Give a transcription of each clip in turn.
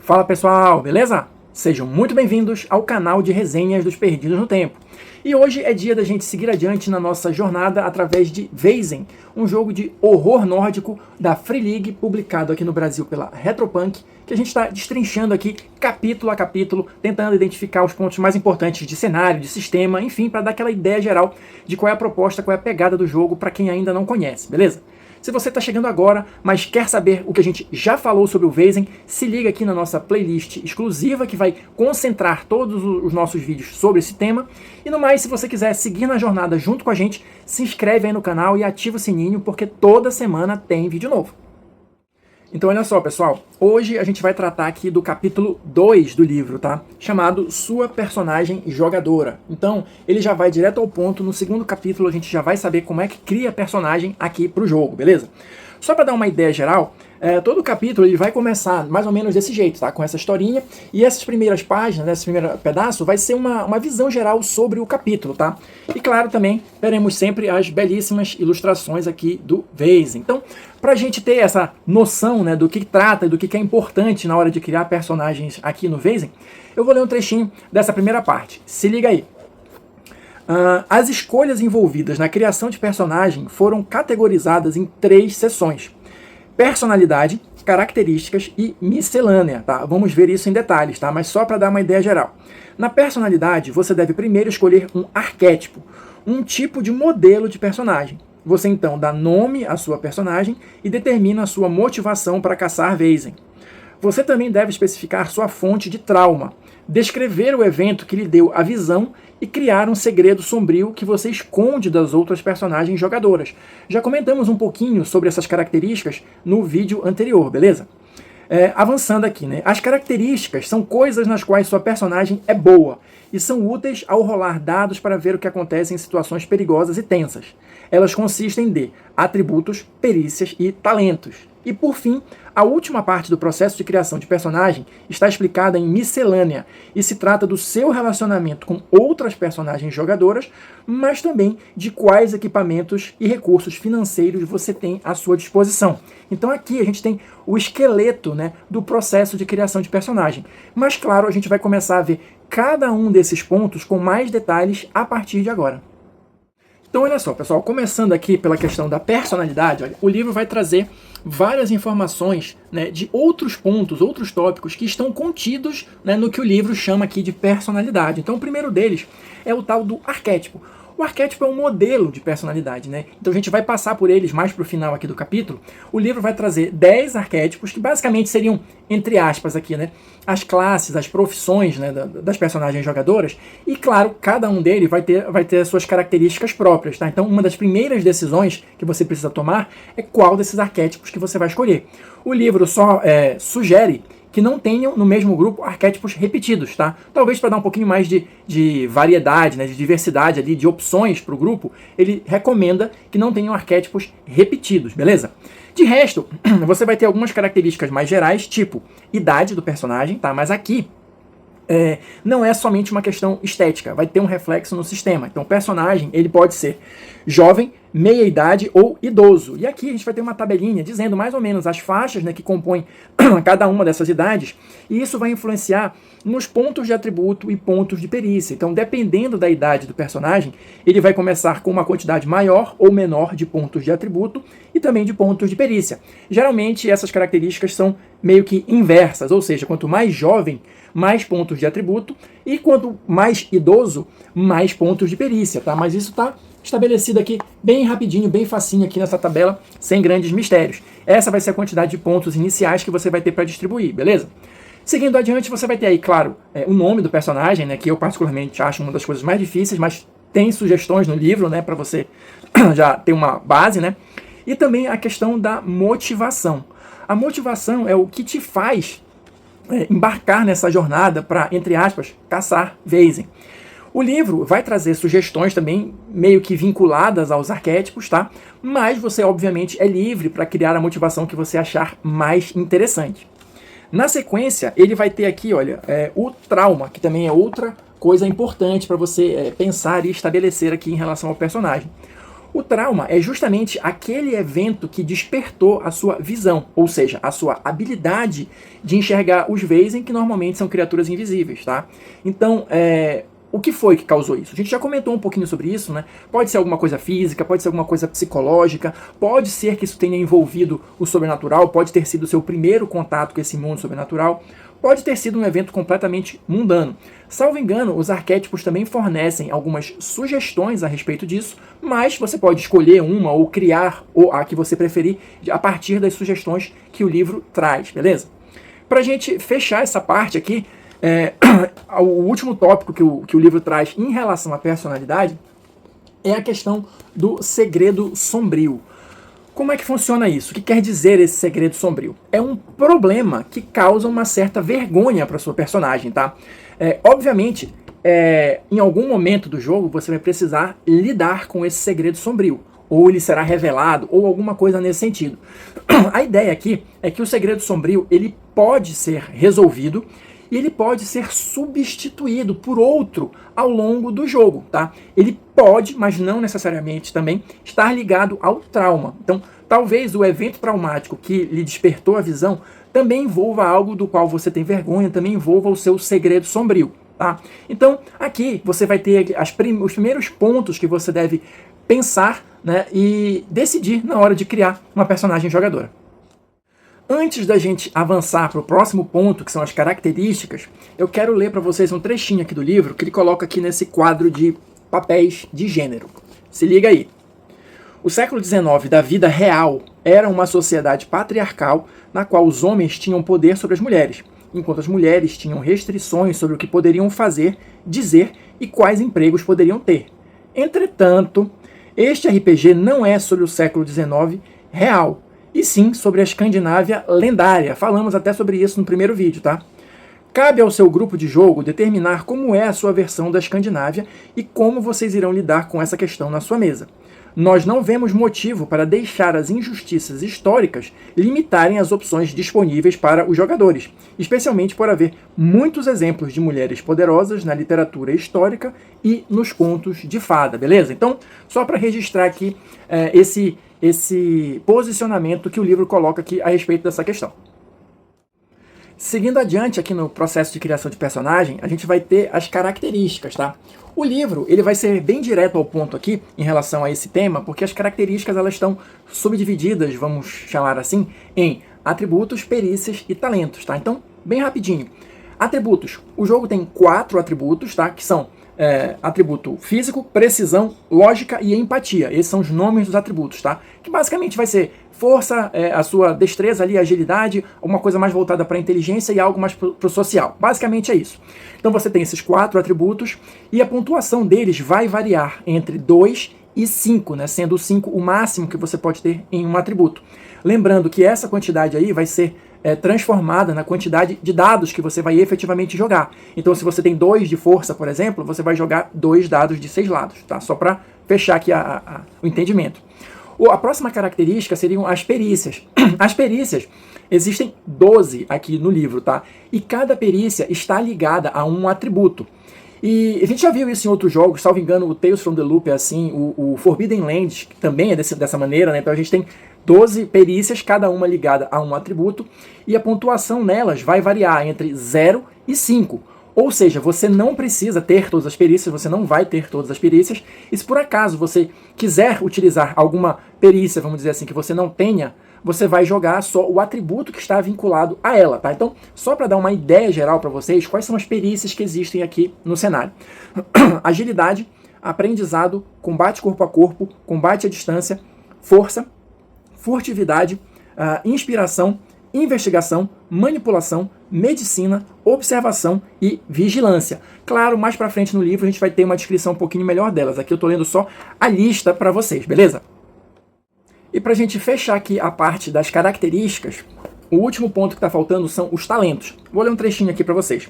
Fala pessoal, beleza? Sejam muito bem-vindos ao canal de resenhas dos Perdidos no Tempo. E hoje é dia da gente seguir adiante na nossa jornada através de Weizen, um jogo de horror nórdico da Free League, publicado aqui no Brasil pela Retropunk, que a gente está destrinchando aqui capítulo a capítulo, tentando identificar os pontos mais importantes de cenário, de sistema, enfim, para dar aquela ideia geral de qual é a proposta, qual é a pegada do jogo para quem ainda não conhece, beleza? Se você está chegando agora, mas quer saber o que a gente já falou sobre o Weizen, se liga aqui na nossa playlist exclusiva que vai concentrar todos os nossos vídeos sobre esse tema. E no mais, se você quiser seguir na jornada junto com a gente, se inscreve aí no canal e ativa o sininho, porque toda semana tem vídeo novo. Então olha só, pessoal, hoje a gente vai tratar aqui do capítulo 2 do livro, tá? Chamado Sua Personagem Jogadora. Então, ele já vai direto ao ponto. No segundo capítulo a gente já vai saber como é que cria personagem aqui pro jogo, beleza? Só para dar uma ideia geral, todo capítulo ele vai começar mais ou menos desse jeito, tá? Com essa historinha, e essas primeiras páginas, esse primeiro pedaço, vai ser uma visão geral sobre o capítulo, tá? E claro, também teremos sempre as belíssimas ilustrações aqui do Weizen. Então, para a gente ter essa noção, né, do que trata e do que é importante na hora de criar personagens aqui no Weizen, eu vou ler um trechinho dessa primeira parte. Se liga aí. As escolhas envolvidas na criação de personagem foram categorizadas em 3 seções: personalidade, características e miscelânea, tá? Vamos ver isso em detalhes, tá? Mas só para dar uma ideia geral. Na personalidade, você deve primeiro escolher um arquétipo, um tipo de modelo de personagem. Você então dá nome à sua personagem e determina a sua motivação para caçar Weizen. Você também deve especificar sua fonte de trauma, descrever o evento que lhe deu a visão e criar um segredo sombrio que você esconde das outras personagens jogadoras. Já comentamos um pouquinho sobre essas características no vídeo anterior, beleza? Avançando aqui, né? As características são coisas nas quais sua personagem é boa e são úteis ao rolar dados para ver o que acontece em situações perigosas e tensas. Elas consistem de atributos, perícias e talentos. E por fim, a última parte do processo de criação de personagem está explicada em miscelânea e se trata do seu relacionamento com outras personagens jogadoras, mas também de quais equipamentos e recursos financeiros você tem à sua disposição. Então aqui a gente tem o esqueleto, né, do processo de criação de personagem. Mas claro, a gente vai começar a ver cada um desses pontos com mais detalhes a partir de agora. Então olha só, pessoal, começando aqui pela questão da personalidade, olha, o livro vai trazer várias informações, né, de outros pontos, outros tópicos que estão contidos, né, no que o livro chama aqui de personalidade. Então o primeiro deles é o tal do arquétipo. O arquétipo é um modelo de personalidade, né? Então a gente vai passar por eles mais para o final aqui do capítulo. O livro vai trazer 10 arquétipos que basicamente seriam, entre aspas aqui, né, as classes, as profissões, né, das personagens jogadoras. E claro, cada um deles vai ter as suas características próprias, tá? Então uma das primeiras decisões que você precisa tomar é qual desses arquétipos que você vai escolher. O livro só sugere que não tenham no mesmo grupo arquétipos repetidos, tá? Talvez para dar um pouquinho mais de variedade, né, de diversidade ali, de opções para o grupo, ele recomenda que não tenham arquétipos repetidos, beleza? De resto, você vai ter algumas características mais gerais, tipo idade do personagem, tá? Mas aqui não é somente uma questão estética, vai ter um reflexo no sistema. Então o personagem ele pode ser jovem, meia-idade ou idoso. E aqui a gente vai ter uma tabelinha dizendo mais ou menos as faixas, né, que compõem cada uma dessas idades, e isso vai influenciar nos pontos de atributo e pontos de perícia. Então, dependendo da idade do personagem, ele vai começar com uma quantidade maior ou menor de pontos de atributo e também de pontos de perícia. Geralmente, essas características são meio que inversas, ou seja, quanto mais jovem, mais pontos de atributo, e quanto mais idoso, mais pontos de perícia, tá? Mas isso está estabelecido aqui bem rapidinho, bem facinho aqui nessa tabela, sem grandes mistérios. Essa vai ser a quantidade de pontos iniciais que você vai ter para distribuir, beleza? Seguindo adiante, você vai ter aí, claro, o nome do personagem, né, que eu particularmente acho uma das coisas mais difíceis, mas tem sugestões no livro, né, para você já ter uma base, né? E também a questão da motivação. A motivação é o que te faz embarcar nessa jornada para, entre aspas, caçar Weizen. O livro vai trazer sugestões também meio que vinculadas aos arquétipos, tá? Mas você, obviamente, é livre para criar a motivação que você achar mais interessante. Na sequência, ele vai ter aqui, olha, o trauma, que também é outra coisa importante para você pensar e estabelecer aqui em relação ao personagem. O trauma é justamente aquele evento que despertou a sua visão, ou seja, a sua habilidade de enxergar os Wesen, que normalmente são criaturas invisíveis, tá? Então, o que foi que causou isso? A gente já comentou um pouquinho sobre isso, né? Pode ser alguma coisa física, pode ser alguma coisa psicológica, pode ser que isso tenha envolvido o sobrenatural, pode ter sido o seu primeiro contato com esse mundo sobrenatural, pode ter sido um evento completamente mundano. Salvo engano, os arquétipos também fornecem algumas sugestões a respeito disso, mas você pode escolher uma ou criar a que você preferir a partir das sugestões que o livro traz, beleza? Para a gente fechar essa parte aqui, o último tópico que o livro traz em relação à personalidade é a questão do segredo sombrio. Como é que funciona isso? O que quer dizer esse segredo sombrio? É um problema que causa uma certa vergonha para sua personagem, tá? Obviamente, em algum momento do jogo você vai precisar lidar com esse segredo sombrio, ou ele será revelado, ou alguma coisa nesse sentido. A ideia aqui é que o segredo sombrio ele pode ser resolvido e ele pode ser substituído por outro ao longo do jogo, tá? Ele pode, mas não necessariamente também, estar ligado ao trauma. Então, talvez o evento traumático que lhe despertou a visão também envolva algo do qual você tem vergonha, também envolva o seu segredo sombrio, tá? Então, aqui você vai ter os primeiros pontos que você deve pensar, né, e decidir na hora de criar uma personagem jogadora. Antes da gente avançar para o próximo ponto, que são as características, eu quero ler para vocês um trechinho aqui do livro que ele coloca aqui nesse quadro de papéis de gênero. Se liga aí. O século XIX da vida real era uma sociedade patriarcal na qual os homens tinham poder sobre as mulheres, enquanto as mulheres tinham restrições sobre o que poderiam fazer, dizer e quais empregos poderiam ter. Entretanto, este RPG não é sobre o século XIX real, e sim sobre a Escandinávia lendária. Falamos até sobre isso no primeiro vídeo, tá? Cabe ao seu grupo de jogo determinar como é a sua versão da Escandinávia e como vocês irão lidar com essa questão na sua mesa. Nós não vemos motivo para deixar as injustiças históricas limitarem as opções disponíveis para os jogadores, especialmente por haver muitos exemplos de mulheres poderosas na literatura histórica e nos contos de fada, beleza? Então, só para registrar aqui esse posicionamento que o livro coloca aqui a respeito dessa questão. Seguindo adiante aqui no processo de criação de personagem, a gente vai ter as características, tá? O livro ele vai ser bem direto ao ponto aqui em relação a esse tema, porque as características elas estão subdivididas, vamos chamar assim, em atributos, perícias e talentos, tá? Então, bem rapidinho. Atributos. O jogo tem 4 atributos, tá? Que são atributo físico, precisão, lógica e empatia. Esses são os nomes dos atributos, tá? Que basicamente vai ser força, a sua destreza ali, agilidade, uma coisa mais voltada para a inteligência e algo mais para o social. Basicamente é isso. Então você tem esses 4 atributos e a pontuação deles vai variar entre 2 e 5, né? Sendo o 5 o máximo que você pode ter em um atributo. Lembrando que essa quantidade aí vai ser transformada na quantidade de dados que você vai efetivamente jogar. Então, se você tem 2 de força, por exemplo, você vai jogar 2 dados de 6 lados, tá? Só para fechar aqui o entendimento. A próxima característica seriam as perícias. As perícias, existem 12 aqui no livro, tá? E cada perícia está ligada a um atributo. E a gente já viu isso em outros jogos, salvo engano, o Tales from the Loop é assim, o Forbidden Lands também é dessa maneira, né? Então a gente tem 12 perícias, cada uma ligada a um atributo, e a pontuação nelas vai variar entre 0 e 5. Ou seja, você não precisa ter todas as perícias, você não vai ter todas as perícias, e se por acaso você quiser utilizar alguma perícia, vamos dizer assim, que você não tenha, você vai jogar só o atributo que está vinculado a ela, tá? Então, só para dar uma ideia geral para vocês, quais são as perícias que existem aqui no cenário. Agilidade, aprendizado, combate corpo a corpo, combate à distância, força, furtividade, inspiração, investigação, manipulação, medicina, observação e vigilância. Claro, mais para frente no livro a gente vai ter uma descrição um pouquinho melhor delas. Aqui eu estou lendo só a lista para vocês, beleza? E para a gente fechar aqui a parte das características, o último ponto que está faltando são os talentos. Vou ler um trechinho aqui para vocês.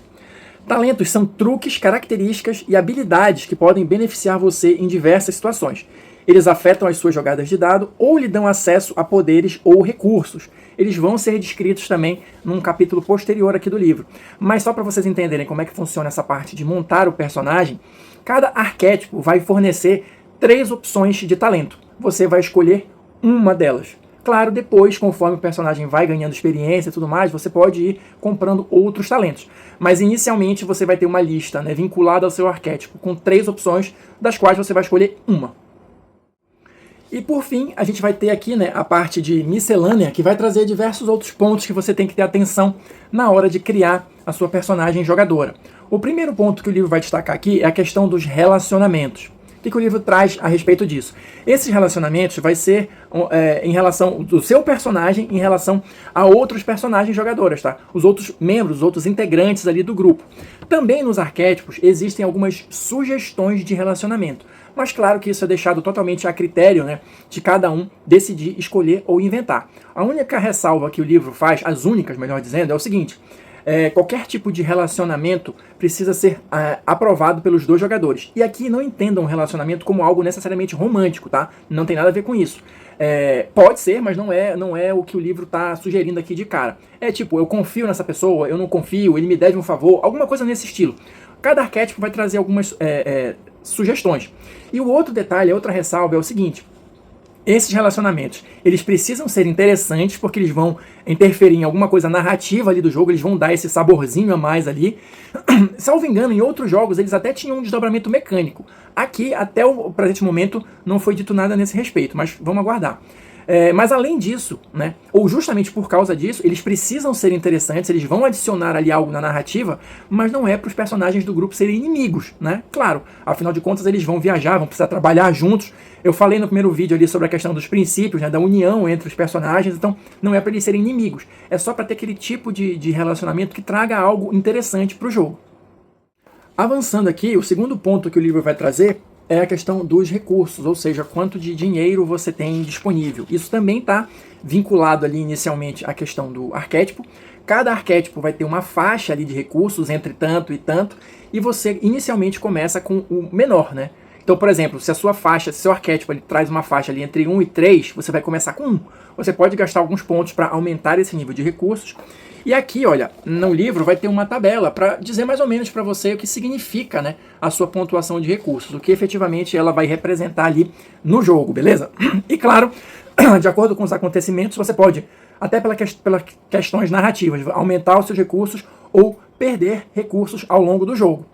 Talentos são truques, características e habilidades que podem beneficiar você em diversas situações. Eles afetam as suas jogadas de dado ou lhe dão acesso a poderes ou recursos. Eles vão ser descritos também num capítulo posterior aqui do livro. Mas só para vocês entenderem como é que funciona essa parte de montar o personagem, cada arquétipo vai fornecer 3 opções de talento. você vai escolher uma delas. Claro, depois, conforme o personagem vai ganhando experiência e tudo mais, você pode ir comprando outros talentos. Mas inicialmente você vai ter uma lista, né, vinculada ao seu arquétipo, com 3 opções, das quais você vai escolher uma. E por fim, a gente vai ter aqui, né, a parte de miscelânea, que vai trazer diversos outros pontos que você tem que ter atenção na hora de criar a sua personagem jogadora. O primeiro ponto que o livro vai destacar aqui é a questão dos relacionamentos. O que o livro traz a respeito disso? Esses relacionamentos vai ser em relação do seu personagem em relação a outros personagens jogadoras, tá? Os outros membros, os outros integrantes ali do grupo. Também nos arquétipos existem algumas sugestões de relacionamento. Mas claro que isso é deixado totalmente a critério, né, de cada um decidir, escolher ou inventar. A única ressalva que o livro faz, as únicas, melhor dizendo, é o seguinte: qualquer tipo de relacionamento precisa ser aprovado pelos 2 jogadores. E aqui não entendam o relacionamento como algo necessariamente romântico, tá? Não tem nada a ver com isso. Pode ser, mas não é o que o livro está sugerindo aqui de cara. É tipo, eu confio nessa pessoa, eu não confio, ele me deve um favor, alguma coisa nesse estilo. Cada arquétipo vai trazer algumas sugestões. E o outro detalhe, a outra ressalva é o seguinte: esses relacionamentos, eles precisam ser interessantes porque eles vão interferir em alguma coisa narrativa ali do jogo, eles vão dar esse saborzinho a mais ali. Salvo engano, em outros jogos eles até tinham um desdobramento mecânico. Aqui, até o presente momento, não foi dito nada nesse respeito, mas vamos aguardar. Mas além disso, né, ou justamente por causa disso, eles precisam ser interessantes, eles vão adicionar ali algo na narrativa, mas não é para os personagens do grupo serem inimigos, né? Claro, afinal de contas eles vão viajar, vão precisar trabalhar juntos. Eu falei no primeiro vídeo ali sobre a questão dos princípios, né, da união entre os personagens, então não é para eles serem inimigos, é só para ter aquele tipo de relacionamento que traga algo interessante para o jogo. Avançando aqui, o segundo ponto que o livro vai trazer é a questão dos recursos, ou seja, quanto de dinheiro você tem disponível. Isso também está vinculado ali inicialmente à questão do arquétipo. Cada arquétipo vai ter uma faixa ali de recursos entre tanto e tanto, e você inicialmente começa com o menor, né? Então, por exemplo, se a sua faixa, se seu arquétipo ele traz uma faixa ali entre 1 e 3, você vai começar com 1. Você pode gastar alguns pontos para aumentar esse nível de recursos. E aqui, olha, no livro vai ter uma tabela para dizer mais ou menos para você o que significa, né, a sua pontuação de recursos, o que efetivamente ela vai representar ali no jogo, beleza? E claro, de acordo com os acontecimentos, você pode, até pelas questões narrativas, aumentar os seus recursos ou perder recursos ao longo do jogo.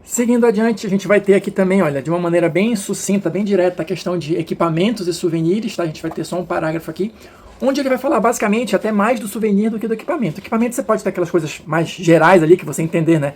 Seguindo adiante, a gente vai ter aqui também, olha, de uma maneira bem sucinta, bem direta, a questão de equipamentos e souvenirs, tá? A gente vai ter só um parágrafo aqui, onde ele vai falar basicamente até mais do souvenir do que do equipamento. O equipamento você pode ter aquelas coisas mais gerais ali, que você entender, né,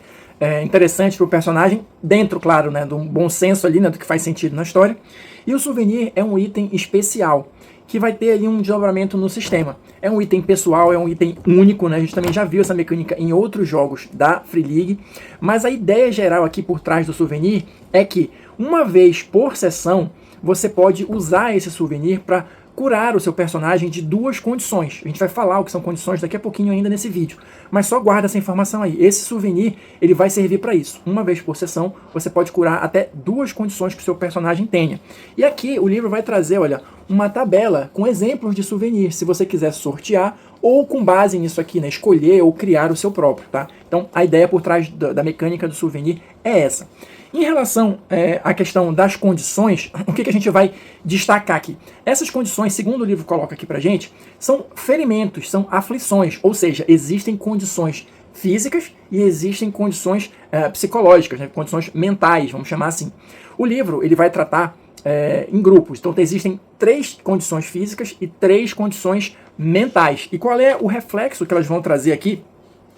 interessante para o personagem, dentro, claro, né, do bom senso ali, né, do que faz sentido na história. E o souvenir é um item especial, que vai ter ali um desdobramento no sistema. É um item pessoal, é um item único, né? A gente também já viu essa mecânica em outros jogos da Free League, mas a ideia geral aqui por trás do souvenir é que, uma vez por sessão, você pode usar esse souvenir para curar o seu personagem de 2 condições. A gente vai falar o que são condições daqui a pouquinho ainda nesse vídeo, mas só guarda essa informação aí. Esse souvenir, ele vai servir para isso. Uma vez por sessão, você pode curar até 2 condições que o seu personagem tenha. E aqui o livro vai trazer, olha, uma tabela com exemplos de souvenir, se você quiser sortear ou com base nisso aqui, né, escolher ou criar o seu próprio, tá? Então a ideia por trás da mecânica do souvenir é essa. Em relação à questão das condições, o que a gente vai destacar aqui? Essas condições, segundo o livro coloca aqui pra gente, são ferimentos, são aflições, ou seja, existem condições físicas e existem condições psicológicas, né, condições mentais, vamos chamar assim. O livro ele vai tratar em grupos, então existem 3 condições físicas e 3 condições mentais. E qual é o reflexo que elas vão trazer aqui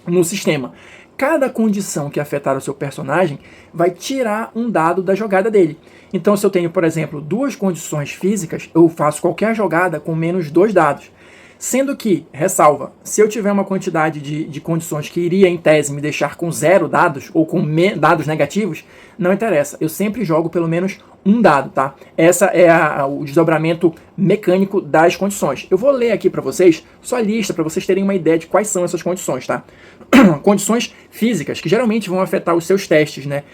no sistema? Cada condição que afetar o seu personagem vai tirar um dado da jogada dele. Então, se eu tenho, por exemplo, 2 condições físicas, eu faço qualquer jogada com menos 2 dados. Sendo que, ressalva, se eu tiver uma quantidade de condições que iria, em tese, me deixar com 0 dados, ou com dados negativos, não interessa. Eu sempre jogo pelo menos um dado, tá? Essa é o desdobramento mecânico das condições. Eu vou ler aqui para vocês só a lista, para vocês terem uma ideia de quais são essas condições, tá? Condições físicas, que geralmente vão afetar os seus testes, né?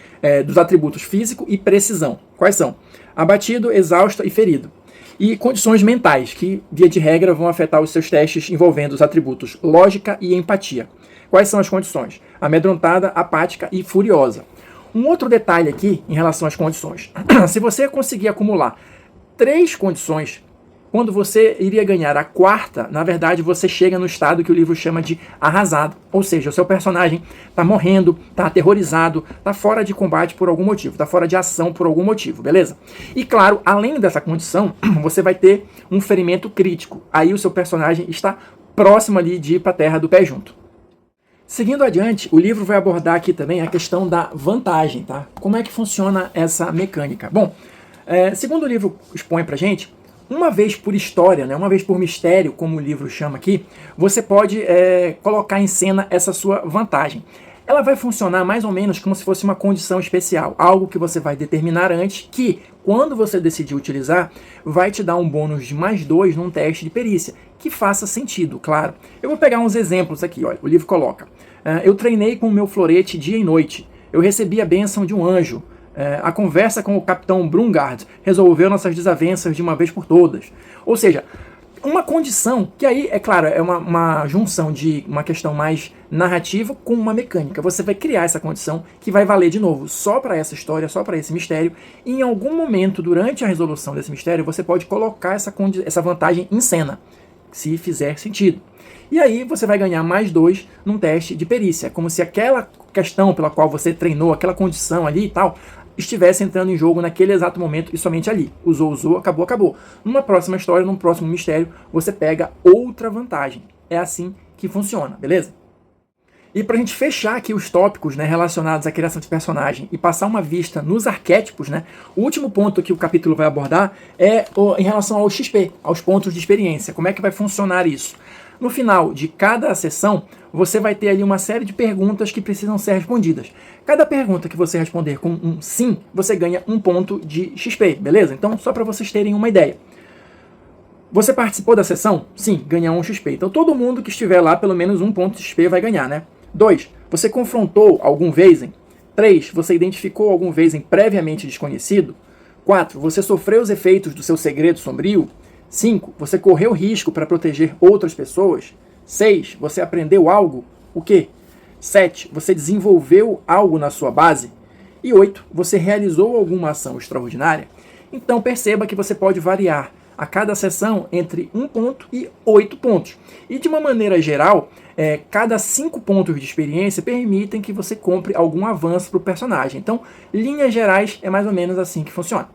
Dos atributos físico e precisão. Quais são? Abatido, exausto e ferido. E condições mentais, que, via de regra, vão afetar os seus testes envolvendo os atributos lógica e empatia. Quais são as condições? Amedrontada, apática e furiosa. Um outro detalhe aqui em relação às condições. Se você conseguir acumular 3 condições. Quando você iria ganhar a 4ª, na verdade você chega no estado que o livro chama de arrasado. Ou seja, o seu personagem está morrendo, está aterrorizado, está fora de combate por algum motivo, está fora de ação por algum motivo, beleza? E claro, além dessa condição, você vai ter um ferimento crítico. Aí o seu personagem está próximo ali de ir para a terra do pé junto. Seguindo adiante, o livro vai abordar aqui também a questão da vantagem, tá? Como é que funciona essa mecânica? Bom, segundo o livro expõe pra gente, uma vez por história, né, uma vez por mistério, como o livro chama aqui, você pode colocar em cena essa sua vantagem. Ela vai funcionar mais ou menos como se fosse uma condição especial, algo que você vai determinar antes, que, quando você decidir utilizar, vai te dar um bônus de +2 num teste de perícia, que faça sentido, claro. Eu vou pegar uns exemplos aqui, olha, o livro coloca. Eu treinei com o meu florete dia e noite, eu recebi a bênção de um anjo, a conversa com o capitão Brungard resolveu nossas desavenças de uma vez por todas. Ou seja, uma condição que aí, é claro, é uma junção de uma questão mais narrativa com uma mecânica. Você vai criar essa condição que vai valer de novo só para essa história, só para esse mistério. E em algum momento, durante a resolução desse mistério, você pode colocar essa vantagem em cena, se fizer sentido. E aí você vai ganhar +2 num teste de perícia, como se aquela questão pela qual você treinou, aquela condição ali e tal, estivesse entrando em jogo naquele exato momento e somente ali. Usou, acabou. Numa próxima história, num próximo mistério, você pega outra vantagem. É assim que funciona, beleza? E pra gente fechar aqui os tópicos, né, relacionados à criação de personagem e passar uma vista nos arquétipos, né, o último ponto que o capítulo vai abordar é em relação ao XP, aos pontos de experiência. Como é que vai funcionar isso? No final de cada sessão, você vai ter ali uma série de perguntas que precisam ser respondidas. Cada pergunta que você responder com um sim, você ganha 1 ponto de XP, beleza? Então, só para vocês terem uma ideia. Você participou da sessão? Sim, ganha 1 XP. Então, todo mundo que estiver lá, pelo menos 1 ponto de XP vai ganhar, né? 2. Você confrontou algum Vezem? 3. Você identificou algum Vezem previamente desconhecido? 4. Você sofreu os efeitos do seu segredo sombrio? 5. Você correu risco para proteger outras pessoas? 6. Você aprendeu algo? O quê? 7. Você desenvolveu algo na sua base? E 8. Você realizou alguma ação extraordinária? Então perceba que você pode variar a cada sessão entre 1 ponto e 8 pontos. E de uma maneira geral, cada 5 pontos de experiência permitem que você compre algum avanço para o personagem. Então, linhas gerais, é mais ou menos assim que funciona.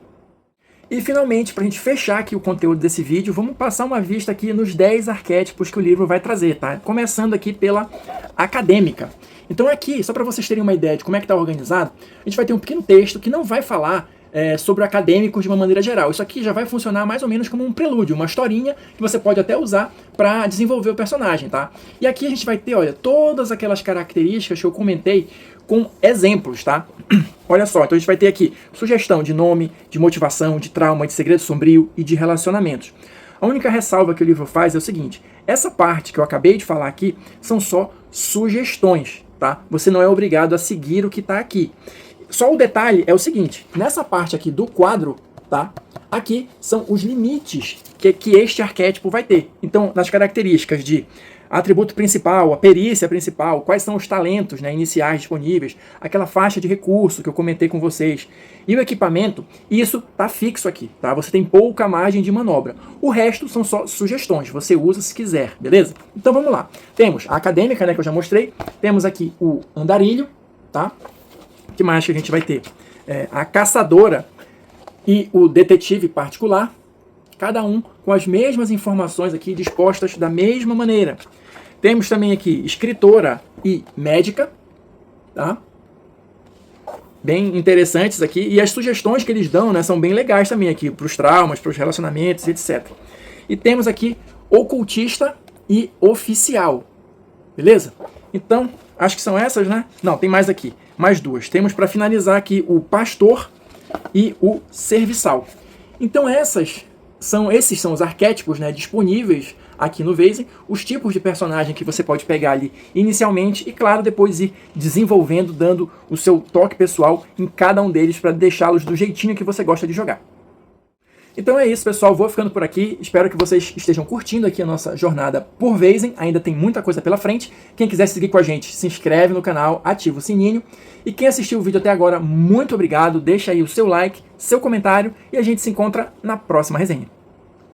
E finalmente, para a gente fechar aqui o conteúdo desse vídeo, vamos passar uma vista aqui nos 10 arquétipos que o livro vai trazer, tá? Começando aqui pela acadêmica. Então aqui, só para vocês terem uma ideia de como é que está organizado, a gente vai ter um pequeno texto que não vai falar sobre acadêmicos de uma maneira geral. Isso aqui já vai funcionar mais ou menos como um prelúdio, uma historinha que você pode até usar para desenvolver o personagem, tá? E aqui a gente vai ter, olha, todas aquelas características que eu comentei com exemplos, tá? Olha só, então a gente vai ter aqui sugestão de nome, de motivação, de trauma, de segredo sombrio e de relacionamentos. A única ressalva que o livro faz é o seguinte, essa parte que eu acabei de falar aqui são só sugestões, tá? Você não é obrigado a seguir o que está aqui. Só o detalhe é o seguinte, nessa parte aqui do quadro, tá? Aqui são os limites que este arquétipo vai ter. Então, nas características de atributo principal, a perícia principal, quais são os talentos, né, iniciais disponíveis, aquela faixa de recurso que eu comentei com vocês, e o equipamento, isso está fixo aqui, tá? Você tem pouca margem de manobra. O resto são só sugestões, você usa se quiser, beleza? Então vamos lá. Temos a acadêmica, né, que eu já mostrei, temos aqui o andarilho, tá? O que mais que a gente vai ter? A caçadora e o detetive particular, cada um com as mesmas informações aqui dispostas da mesma maneira. Temos também aqui escritora e médica, tá? Bem interessantes aqui. E as sugestões que eles dão, né, são bem legais também aqui, para os traumas, para os relacionamentos, etc. E temos aqui ocultista e oficial. Beleza? Então, acho que são essas, né? Não, tem mais aqui. Mais 2. Temos para finalizar aqui o pastor e o serviçal. Então esses são os arquétipos, né, disponíveis aqui no Vezem, os tipos de personagem que você pode pegar ali inicialmente e, claro, depois ir desenvolvendo, dando o seu toque pessoal em cada um deles para deixá-los do jeitinho que você gosta de jogar. Então é isso, pessoal. Vou ficando por aqui. Espero que vocês estejam curtindo aqui a nossa jornada por Vezem. Ainda tem muita coisa pela frente. Quem quiser seguir com a gente, se inscreve no canal, ativa o sininho. E quem assistiu o vídeo até agora, muito obrigado. Deixa aí o seu like, seu comentário e a gente se encontra na próxima resenha.